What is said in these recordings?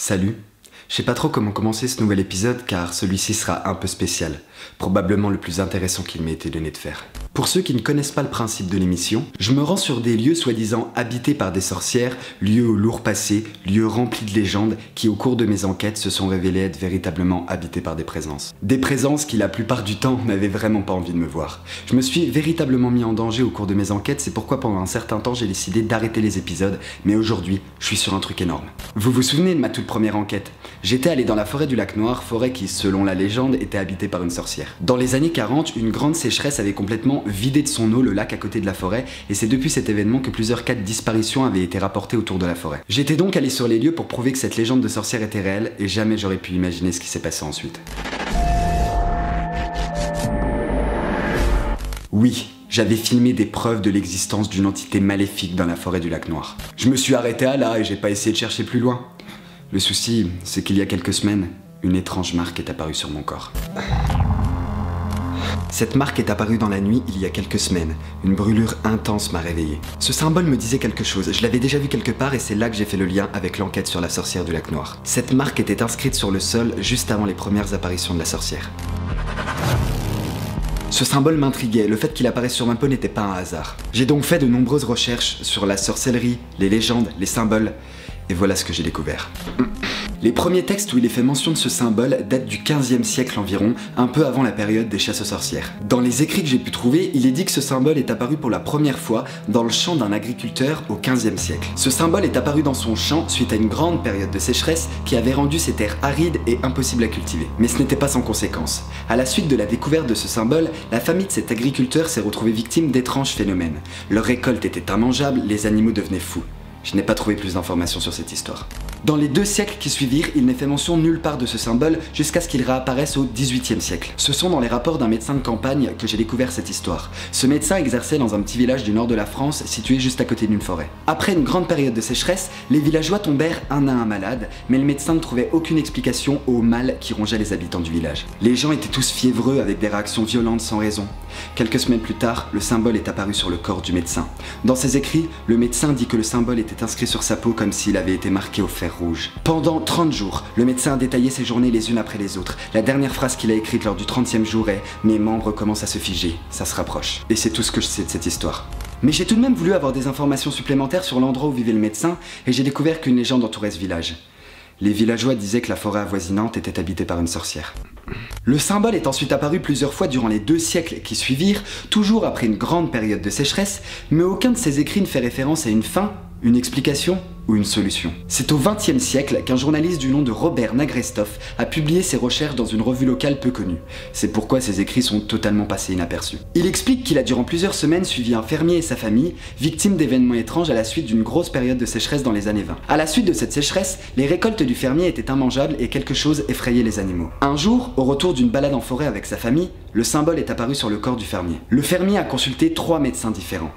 Salut. Je sais pas trop comment commencer ce nouvel épisode car celui-ci sera un peu spécial. Probablement le plus intéressant qu'il m'ait été donné de faire. Pour ceux qui ne connaissent pas le principe de l'émission, je me rends sur des lieux soi-disant habités par des sorcières, lieux au lourd passé, lieux remplis de légendes qui au cours de mes enquêtes se sont révélés être véritablement habités par des présences. Des présences qui la plupart du temps n'avaient vraiment pas envie de me voir. Je me suis véritablement mis en danger au cours de mes enquêtes, c'est pourquoi pendant un certain temps j'ai décidé d'arrêter les épisodes, mais aujourd'hui je suis sur un truc énorme. Vous vous souvenez de ma toute première enquête? J'étais allé dans la forêt du lac Noir, forêt qui, selon la légende, était habitée par une sorcière. Dans les années 40, une grande sécheresse avait complètement vidé de son eau le lac à côté de la forêt, et c'est depuis cet événement que plusieurs cas de disparition avaient été rapportés autour de la forêt. J'étais donc allé sur les lieux pour prouver que cette légende de sorcière était réelle, et jamais j'aurais pu imaginer ce qui s'est passé ensuite. Oui, j'avais filmé des preuves de l'existence d'une entité maléfique dans la forêt du lac Noir. Je me suis arrêté à là et j'ai pas essayé de chercher plus loin. Le souci, c'est qu'il y a quelques semaines, une étrange marque est apparue sur mon corps. Cette marque est apparue dans la nuit il y a quelques semaines. Une brûlure intense m'a réveillé. Ce symbole me disait quelque chose, je l'avais déjà vu quelque part et c'est là que j'ai fait le lien avec l'enquête sur la sorcière du lac Noir. Cette marque était inscrite sur le sol juste avant les premières apparitions de la sorcière. Ce symbole m'intriguait, le fait qu'il apparaisse sur ma peau n'était pas un hasard. J'ai donc fait de nombreuses recherches sur la sorcellerie, les légendes, les symboles, et voilà ce que j'ai découvert. Les premiers textes où il est fait mention de ce symbole datent du 15e siècle environ, un peu avant la période des chasses aux sorcières. Dans les écrits que j'ai pu trouver, il est dit que ce symbole est apparu pour la première fois dans le champ d'un agriculteur au 15e siècle. Ce symbole est apparu dans son champ suite à une grande période de sécheresse qui avait rendu ces terres arides et impossibles à cultiver. Mais ce n'était pas sans conséquence. À la suite de la découverte de ce symbole, la famille de cet agriculteur s'est retrouvée victime d'étranges phénomènes. Leur récolte était immangeable, les animaux devenaient fous. Je n'ai pas trouvé plus d'informations sur cette histoire. Dans les 2 siècles qui suivirent, il n'est fait mention nulle part de ce symbole jusqu'à ce qu'il réapparaisse au 18e siècle. Ce sont dans les rapports d'un médecin de campagne que j'ai découvert cette histoire. Ce médecin exerçait dans un petit village du nord de la France, situé juste à côté d'une forêt. Après une grande période de sécheresse, les villageois tombèrent un à un malades, mais le médecin ne trouvait aucune explication au mal qui rongeait les habitants du village. Les gens étaient tous fiévreux avec des réactions violentes sans raison. Quelques semaines plus tard, le symbole est apparu sur le corps du médecin. Dans ses écrits, le médecin dit que le symbole était inscrit sur sa peau comme s'il avait été marqué au fer rouge. Pendant 30 jours, le médecin a détaillé ses journées les unes après les autres. La dernière phrase qu'il a écrite lors du 30e jour est « Mes membres commencent à se figer, ça se rapproche ». Et c'est tout ce que je sais de cette histoire. Mais j'ai tout de même voulu avoir des informations supplémentaires sur l'endroit où vivait le médecin et j'ai découvert qu'une légende entourait ce village. Les villageois disaient que la forêt avoisinante était habitée par une sorcière. Le symbole est ensuite apparu plusieurs fois durant les 2 siècles qui suivirent, toujours après une grande période de sécheresse, mais aucun de ces écrits ne fait référence à une fin, une explication ou une solution. C'est au XXe siècle qu'un journaliste du nom de Robert Nagrestov a publié ses recherches dans une revue locale peu connue. C'est pourquoi ses écrits sont totalement passés inaperçus. Il explique qu'il a durant plusieurs semaines suivi un fermier et sa famille, victimes d'événements étranges à la suite d'une grosse période de sécheresse dans les années 20. À la suite de cette sécheresse, les récoltes du fermier étaient immangeables et quelque chose effrayait les animaux. Un jour, au retour d'une balade en forêt avec sa famille, le symbole est apparu sur le corps du fermier. Le fermier a consulté 3 médecins différents.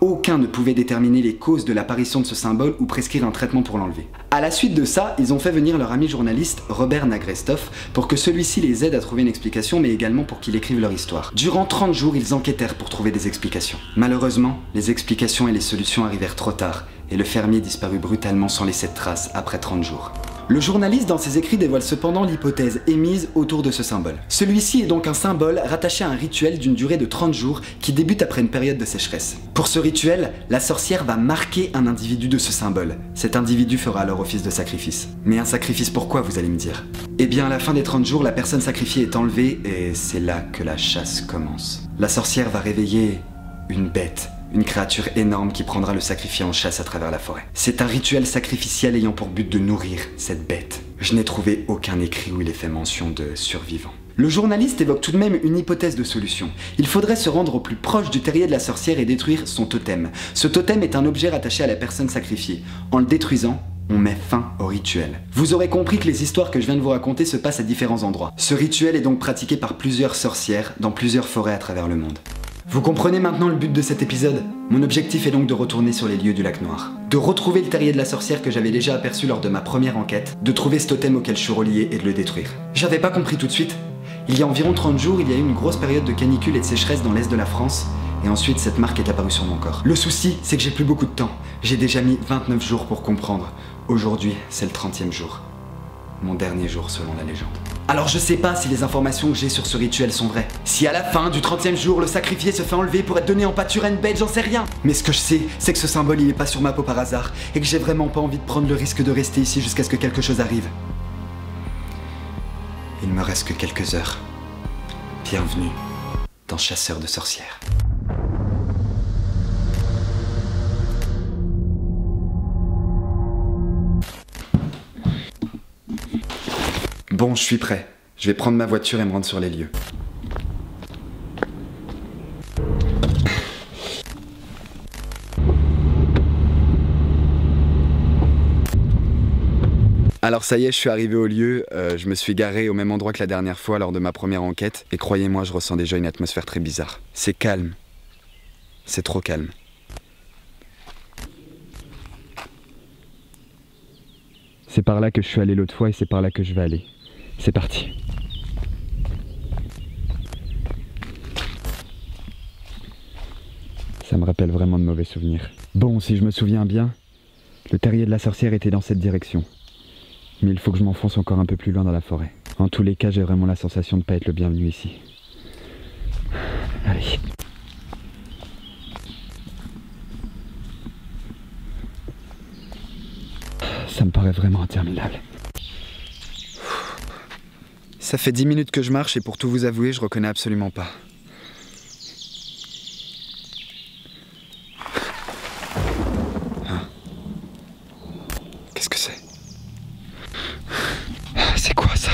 Aucun ne pouvait déterminer les causes de l'apparition de ce symbole ou prescrire un traitement pour l'enlever. À la suite de ça, ils ont fait venir leur ami journaliste Robert Nagrestov pour que celui-ci les aide à trouver une explication mais également pour qu'il écrive leur histoire. Durant 30 jours, ils enquêtèrent pour trouver des explications. Malheureusement, les explications et les solutions arrivèrent trop tard et le fermier disparut brutalement sans laisser de traces après 30 jours. Le journaliste dans ses écrits dévoile cependant l'hypothèse émise autour de ce symbole. Celui-ci est donc un symbole rattaché à un rituel d'une durée de 30 jours qui débute après une période de sécheresse. Pour ce rituel, la sorcière va marquer un individu de ce symbole. Cet individu fera alors office de sacrifice. Mais un sacrifice pourquoi, vous allez me dire? Eh bien à la fin des 30 jours, la personne sacrifiée est enlevée et c'est là que la chasse commence. La sorcière va réveiller une bête. Une créature énorme qui prendra le sacrifié en chasse à travers la forêt. C'est un rituel sacrificiel ayant pour but de nourrir cette bête. Je n'ai trouvé aucun écrit où il est fait mention de survivants. Le journaliste évoque tout de même une hypothèse de solution. Il faudrait se rendre au plus proche du terrier de la sorcière et détruire son totem. Ce totem est un objet rattaché à la personne sacrifiée. En le détruisant, on met fin au rituel. Vous aurez compris que les histoires que je viens de vous raconter se passent à différents endroits. Ce rituel est donc pratiqué par plusieurs sorcières dans plusieurs forêts à travers le monde. Vous comprenez maintenant le but de cet épisode? Mon objectif est donc de retourner sur les lieux du lac Noir. De retrouver le terrier de la sorcière que j'avais déjà aperçu lors de ma première enquête, de trouver ce totem auquel je suis relié et de le détruire. J'avais pas compris tout de suite. Il y a environ 30 jours, il y a eu une grosse période de canicule et de sécheresse dans l'est de la France, et ensuite cette marque est apparue sur mon corps. Le souci, c'est que j'ai plus beaucoup de temps. J'ai déjà mis 29 jours pour comprendre. Aujourd'hui, c'est le 30e jour. mon dernier jour selon la légende. Alors je sais pas si les informations que j'ai sur ce rituel sont vraies. Si à la fin du 30e jour, le sacrifié se fait enlever pour être donné en pâture à une bête, j'en sais rien. Mais ce que je sais, c'est que ce symbole il est pas sur ma peau par hasard, et que j'ai vraiment pas envie de prendre le risque de rester ici jusqu'à ce que quelque chose arrive. Il me reste que quelques heures. Bienvenue dans Chasseur de sorcières. Bon, je suis prêt. Je vais prendre ma voiture et me rendre sur les lieux. Alors ça y est, je suis arrivé au lieu, je me suis garé au même endroit que la dernière fois lors de ma première enquête, et croyez-moi, je ressens déjà une atmosphère très bizarre. C'est calme. C'est trop calme. C'est par là que je suis allé l'autre fois et c'est par là que je vais aller. C'est parti. Ça me rappelle vraiment de mauvais souvenirs. Bon, si je me souviens bien, le terrier de la sorcière était dans cette direction. Mais il faut que je m'enfonce encore un peu plus loin dans la forêt. En tous les cas, j'ai vraiment la sensation de ne pas être le bienvenu ici. Allez. Ça me paraît vraiment interminable. Ça fait 10 minutes que je marche et pour tout vous avouer, je reconnais absolument pas. Hein? Qu'est-ce que c'est? C'est quoi ça?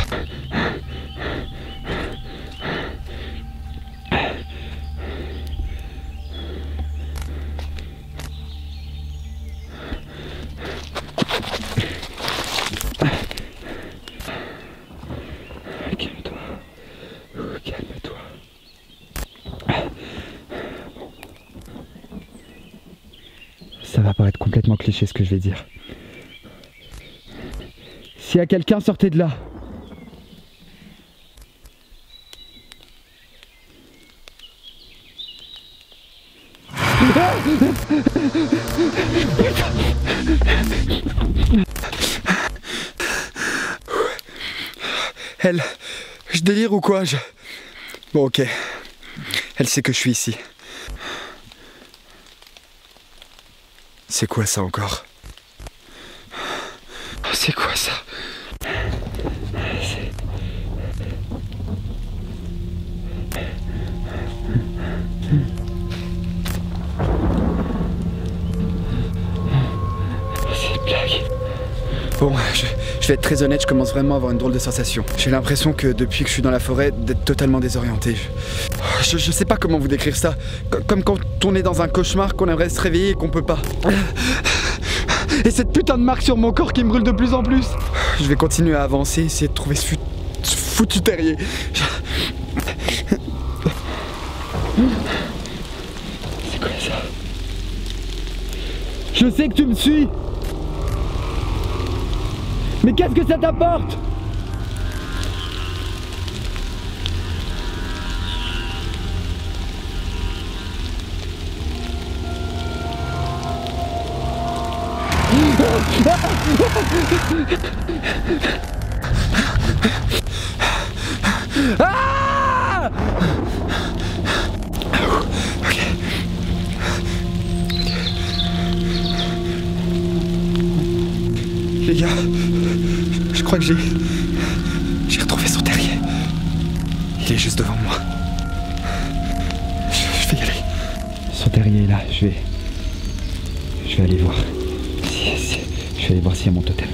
Calme-toi. Calme-toi. Ça va paraître complètement cliché ce que je vais dire. S'il y a quelqu'un, sortez de là. Elle... Je délire ou quoi? Bon, ok. Elle sait que je suis ici. C'est quoi ça encore? C'est quoi ça? C'est une blague. Bon, je vais être très honnête, je commence vraiment à avoir une drôle de sensation. J'ai l'impression que depuis que je suis dans la forêt, d'être totalement désorienté. Je sais pas comment vous décrire ça. Comme quand on est dans un cauchemar, qu'on aimerait se réveiller et qu'on peut pas. Et cette putain de marque sur mon corps qui me brûle de plus en plus. Je vais continuer à avancer, essayer de trouver ce foutu terrier. C'est quoi ça? Je sais que tu me suis. Mais qu'est-ce que ça t'apporte? Ah! Ok. Les gars, je crois que j'ai retrouvé son terrier. Il est juste devant moi. Je vais y aller. Son terrier est là, je vais aller voir. Je vais aller voir s'il y a mon totem.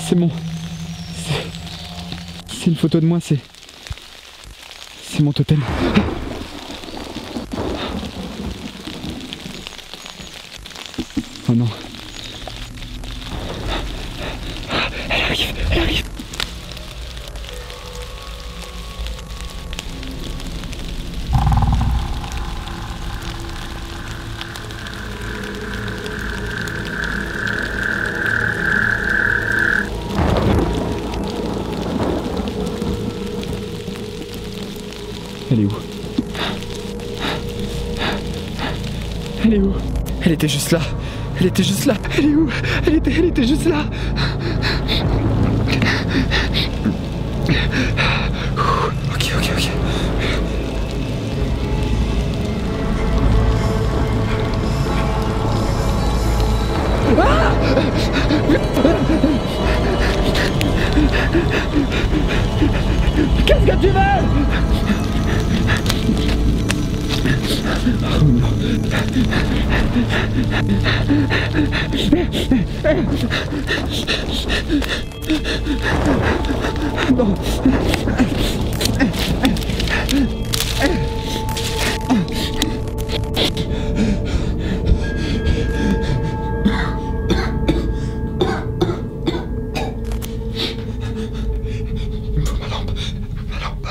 C'est mon... C'est une photo de moi, c'est mon totem. Oh non. Elle arrive, elle arrive. Elle est où? Elle est où? Elle était juste là. Elle était juste là. Elle est où? Elle était juste là. Ok. Ah! Qu'est-ce que tu veux? Oh non.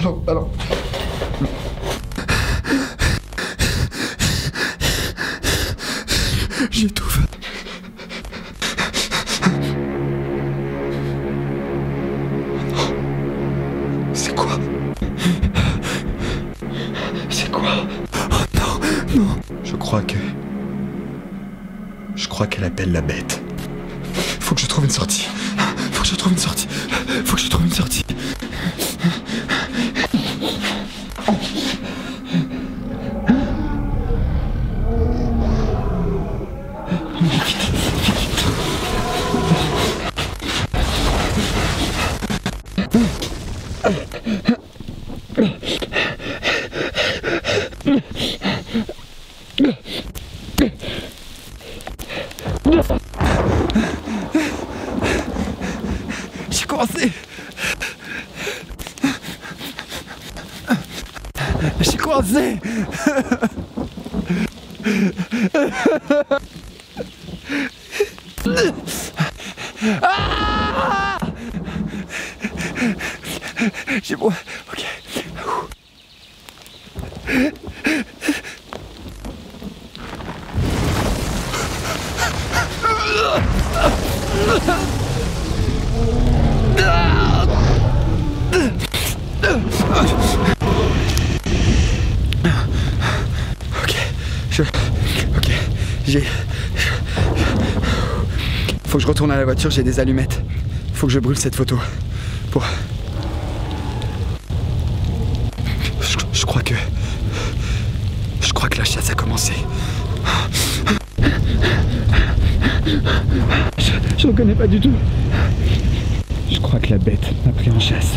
Non. Ma lampe. J'étouffe. C'est quoi? C'est quoi? Oh non. Je crois qu'elle appelle la bête. Faut que je trouve une sortie. J'ai commencé. Ah! J'ai beau. Ok. Faut que je retourne à la voiture, j'ai des allumettes. Faut que je brûle cette photo. Pour... Je crois que la chasse a commencé. Je reconnais pas du tout. Je crois que la bête m'a pris en chasse.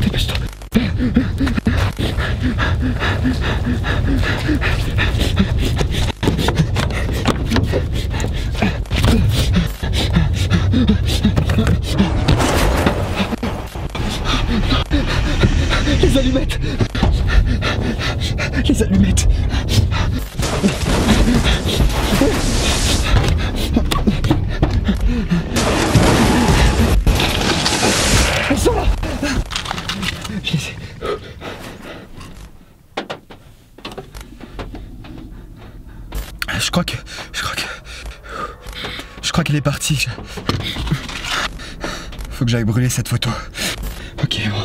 Dépêche-toi. Les allumettes. Elles sont là. Je crois qu'elle est partie. Faut que j'aille brûler cette photo. Ok, bon.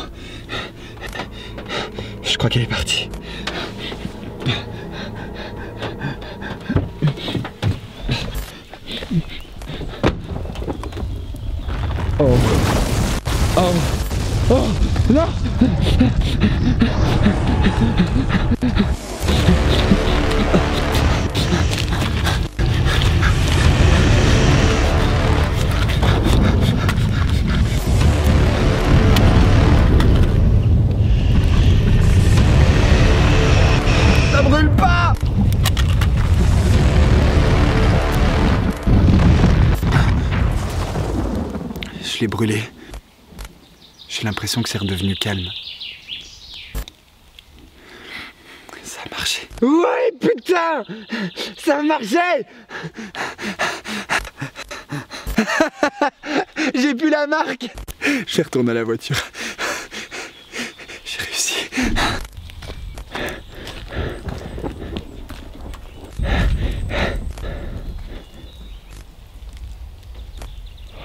Je crois qu'elle est partie. Oh non. Ça brûle pas. Je l'ai brûlé. J'ai l'impression que c'est redevenu calme. Ça a marché. Ouais, putain! Ça a marché! J'ai plus la marque! Je retourne à la voiture. J'ai réussi.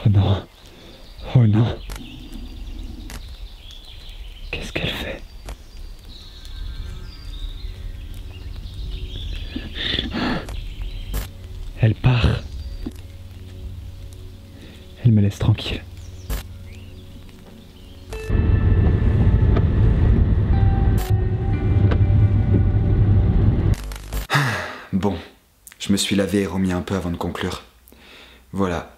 Oh non. Oh non. Qu'est-ce qu'elle fait? Elle part. Elle me laisse tranquille. Bon, je me suis lavé et remis un peu avant de conclure. Voilà,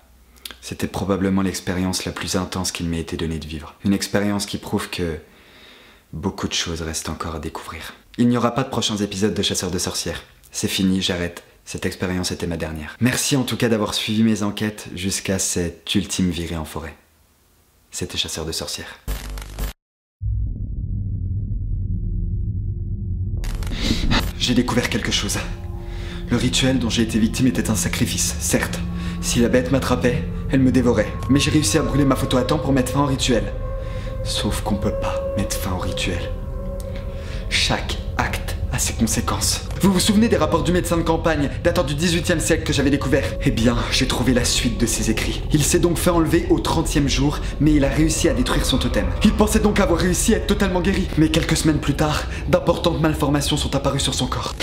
c'était probablement l'expérience la plus intense qu'il m'ait été donné de vivre. Une expérience qui prouve que beaucoup de choses restent encore à découvrir. Il n'y aura pas de prochains épisodes de Chasseurs de sorcières. C'est fini, j'arrête. Cette expérience était ma dernière. Merci en tout cas d'avoir suivi mes enquêtes jusqu'à cette ultime virée en forêt. C'était Chasseurs de sorcières. J'ai découvert quelque chose. Le rituel dont j'ai été victime était un sacrifice, certes. Si la bête m'attrapait, elle me dévorait. Mais j'ai réussi à brûler ma photo à temps pour mettre fin au rituel. Sauf qu'on peut pas mettre fin au rituel. Chaque acte a ses conséquences. Vous vous souvenez des rapports du médecin de campagne datant du XVIIIe siècle que j'avais découvert? Eh bien, j'ai trouvé la suite de ses écrits. Il s'est donc fait enlever au 30e jour, mais il a réussi à détruire son totem. Il pensait donc avoir réussi à être totalement guéri. Mais quelques semaines plus tard, d'importantes malformations sont apparues sur son corps.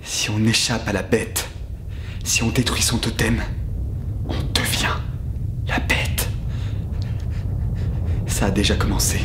Si on échappe à la bête, si on détruit son totem, on devient la bête. Ça a déjà commencé.